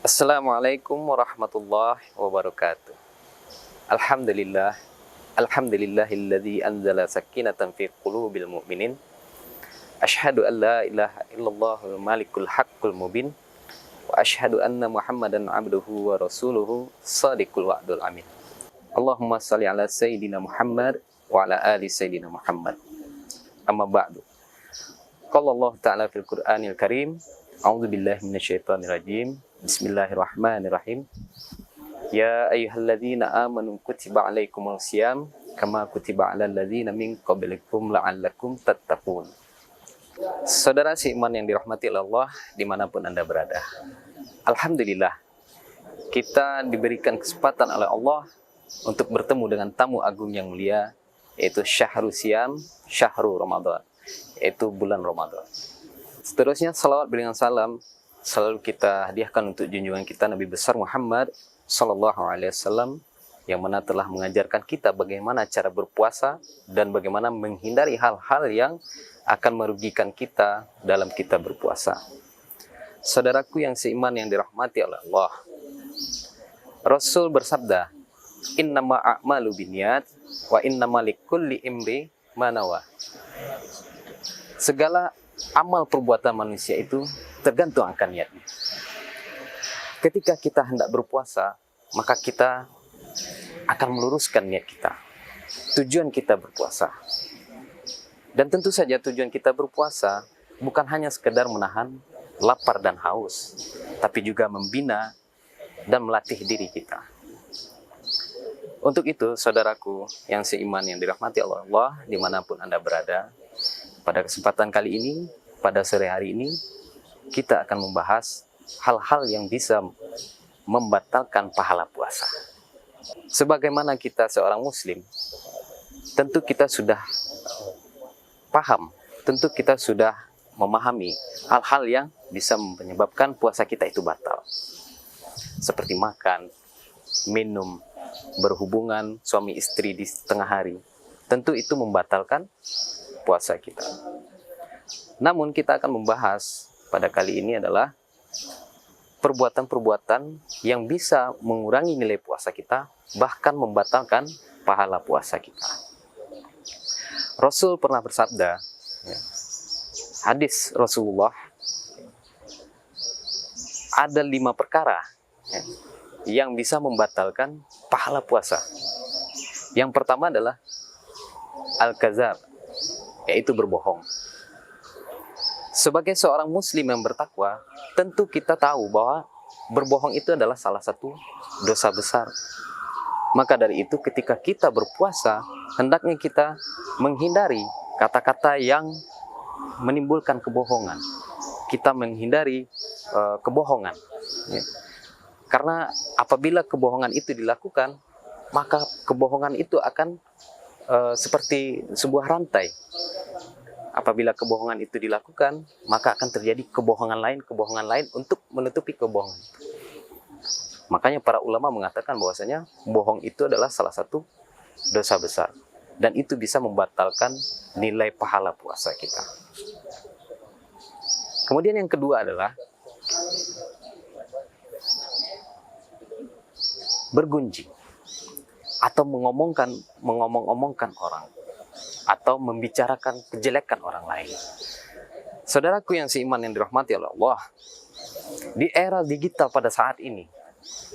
Assalamualaikum warahmatullahi wabarakatuh. Alhamdulillah, alhamdulillahilladzi anzala sakinatan fi qulubil mu'minin. Asyhadu an la ilaha illallahul malikul haqqul mubin wa asyhadu anna Muhammadan abduhu wa rasuluhu shadiqul wa'dul amin. Allahumma shalli ala sayyidina Muhammad wa ala ali sayyidina Muhammad. Amma ba'du. Qala Allah Ta'ala fil Qur'anil Karim, a'udzu billahi minasyaitonir rajim. Bismillahirrahmanirrahim. Ya ayyuhalladzina amanu kutiba alaikumus syiyam kama kutiba alal ladzina min qablikum la'allakum tattaqun. Saudara seiman yang dirahmati Allah dimanapun Anda berada, alhamdulillah kita diberikan kesempatan oleh Allah untuk bertemu dengan tamu agung yang mulia, yaitu Syahrul Syiyam, Syahrul Ramadan, yaitu bulan Ramadan. Seterusnya salawat dengan salam selalu kita hadiahkan untuk junjungan kita Nabi besar Muhammad Sallallahu Alaihi Wasallam, yang mana telah mengajarkan kita bagaimana cara berpuasa dan bagaimana menghindari hal-hal yang akan merugikan kita dalam kita berpuasa. Saudaraku yang seiman yang dirahmati oleh Allah, Rasul bersabda, innama a'malu binniyat wa innama likulli imri ma nawa. Segala amal perbuatan manusia itu tergantung akan niatnya. Ketika kita hendak berpuasa, maka kita akan meluruskan niat kita, tujuan kita berpuasa. Dan tentu saja tujuan kita berpuasa bukan hanya sekedar menahan lapar dan haus, tapi juga membina dan melatih diri kita. Untuk itu, saudaraku yang seiman yang dirahmati Allah dimanapun Anda berada, pada kesempatan kali ini, pada sore hari ini, kita akan membahas hal-hal yang bisa membatalkan pahala puasa. Sebagaimana kita seorang muslim, tentu kita sudah paham, tentu kita sudah memahami hal-hal yang bisa menyebabkan puasa kita itu batal. Seperti makan, minum, berhubungan suami istri di tengah hari. Tentu itu membatalkan puasa kita. Namun kita akan membahas pada kali ini adalah perbuatan-perbuatan yang bisa mengurangi nilai puasa kita, bahkan membatalkan pahala puasa kita. Rasul pernah bersabda, hadis Rasulullah, ada 5 perkara yang bisa membatalkan pahala puasa. Yang pertama adalah al-kazab, yaitu berbohong. Sebagai seorang muslim yang bertakwa, tentu kita tahu bahwa berbohong itu adalah salah satu dosa besar. Maka dari itu ketika kita berpuasa, hendaknya kita menghindari kata-kata yang menimbulkan kebohongan. Kita menghindari kebohongan. Karena apabila kebohongan itu dilakukan, maka kebohongan itu akan seperti sebuah rantai. Apabila kebohongan itu dilakukan, maka akan terjadi kebohongan lain untuk menutupi kebohongan. Makanya para ulama mengatakan bahwasanya bohong itu adalah salah satu dosa besar. Dan itu bisa membatalkan nilai pahala puasa kita. Kemudian yang kedua adalah bergunjing atau mengomong-omongkan orang, atau membicarakan kejelekan orang lain. Saudaraku yang seiman yang dirahmati oleh Allah, di era digital pada saat ini,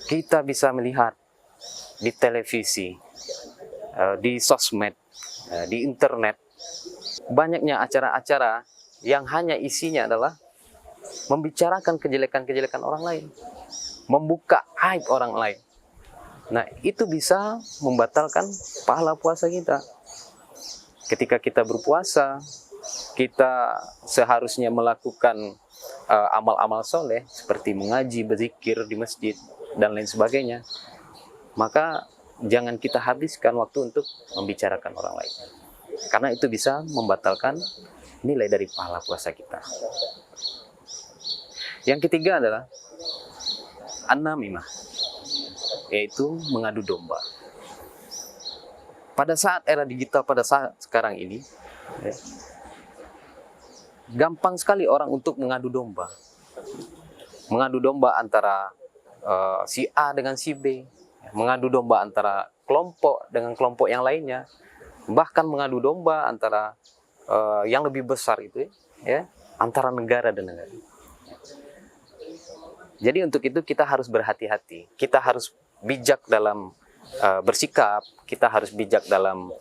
kita bisa melihat di televisi, di sosmed, di internet, banyaknya acara-acara yang hanya isinya adalah membicarakan kejelekan-kejelekan orang lain, membuka aib orang lain. Nah, itu bisa membatalkan pahala puasa kita. Ketika kita berpuasa, kita seharusnya melakukan amal-amal soleh seperti mengaji, berzikir di masjid, dan lain sebagainya. Maka jangan kita habiskan waktu untuk membicarakan orang lain. Karena itu bisa membatalkan nilai dari pahala puasa kita. Yang ketiga adalah an-namimah, yaitu mengadu domba. Pada saat era digital pada saat sekarang ini, gampang sekali orang untuk mengadu domba. Mengadu domba antara si A dengan si B, mengadu domba antara kelompok dengan kelompok yang lainnya, bahkan mengadu domba antara yang lebih besar itu ya, antara negara dan negara. Jadi untuk itu kita harus berhati-hati, kita harus bijak dalam bersikap, kita harus bijak dalam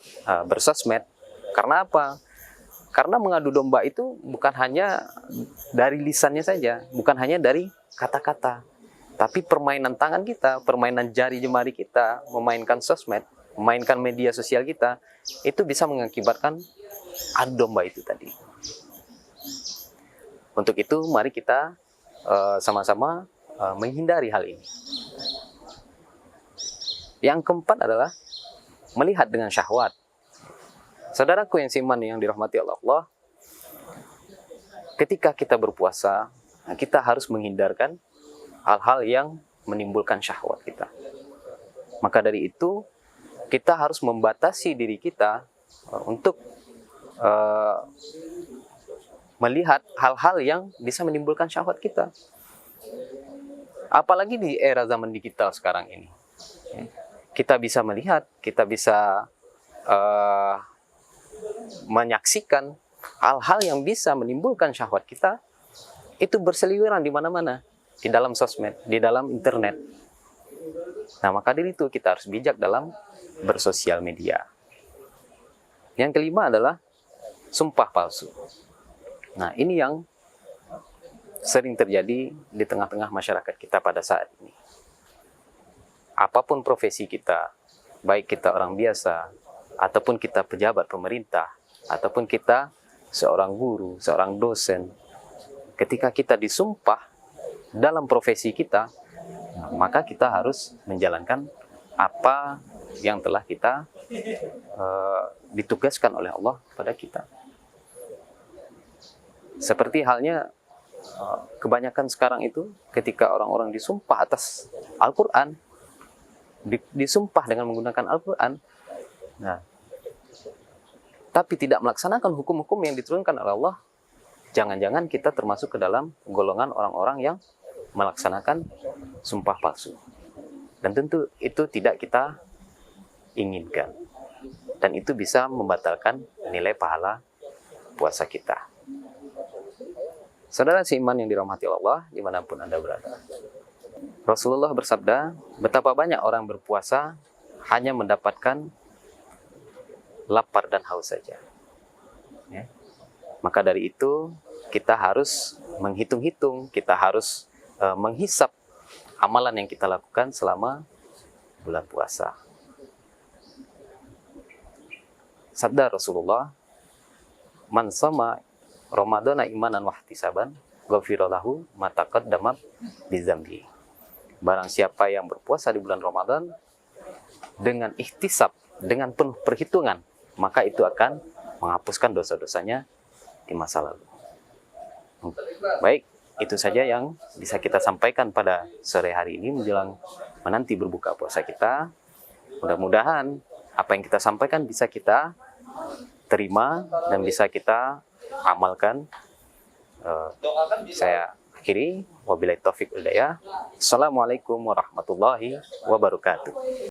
bersosmed. Karena apa? Karena mengadu domba itu bukan hanya dari lisannya saja, bukan hanya dari kata-kata, tapi permainan tangan kita, permainan jari jemari kita, memainkan sosmed, memainkan media sosial kita, itu bisa mengakibatkan adu domba itu tadi. Untuk itu mari kita sama-sama menghindari hal ini. Yang keempat adalah melihat dengan syahwat. Saudaraku yang seiman yang dirahmati Allah, ketika kita berpuasa, kita harus menghindarkan hal-hal yang menimbulkan syahwat kita. Maka dari itu, kita harus membatasi diri kita untuk melihat hal-hal yang bisa menimbulkan syahwat kita. Apalagi di era zaman digital sekarang ini. Kita bisa melihat, kita bisa menyaksikan hal-hal yang bisa menimbulkan syahwat kita, itu berseliweran di mana-mana, di dalam sosmed, di dalam internet. Nah, maka dari itu kita harus bijak dalam bersosial media. Yang kelima adalah sumpah palsu. Nah, ini yang sering terjadi di tengah-tengah masyarakat kita pada saat ini. Apapun profesi kita, baik kita orang biasa, ataupun kita pejabat pemerintah, ataupun kita seorang guru, seorang dosen, ketika kita disumpah dalam profesi kita, maka kita harus menjalankan apa yang telah kita ditugaskan oleh Allah kepada kita. Seperti halnya kebanyakan sekarang itu ketika orang-orang disumpah atas Al-Quran, disumpah dengan menggunakan Al-Quran, nah, tapi tidak melaksanakan hukum-hukum yang diturunkan oleh Allah, jangan-jangan kita termasuk ke dalam golongan orang-orang yang melaksanakan sumpah palsu. Dan tentu itu tidak kita inginkan. Dan itu bisa membatalkan nilai pahala puasa kita. Saudara seiman yang dirahmati Allah, dimanapun Anda berada. Rasulullah bersabda, betapa banyak orang berpuasa hanya mendapatkan lapar dan haus saja. Ya. Maka dari itu, kita harus menghitung-hitung, kita harus menghisap amalan yang kita lakukan selama bulan puasa. Sabda Rasulullah, man sama Ramadana imanan wahtisaban, ghafira lahu ma taqaddama bizambi. Barang siapa yang berpuasa di bulan Ramadan dengan ihtisab, dengan penuh perhitungan, maka itu akan menghapuskan dosa-dosanya di masa lalu. Baik, itu saja yang bisa kita sampaikan pada sore hari ini menjelang menanti berbuka puasa kita. Mudah-mudahan apa yang kita sampaikan bisa kita terima dan bisa kita amalkan. Saya akhiri, wabillahi taufiq wal hidayah. Assalamualaikum warahmatullahi wabarakatuh.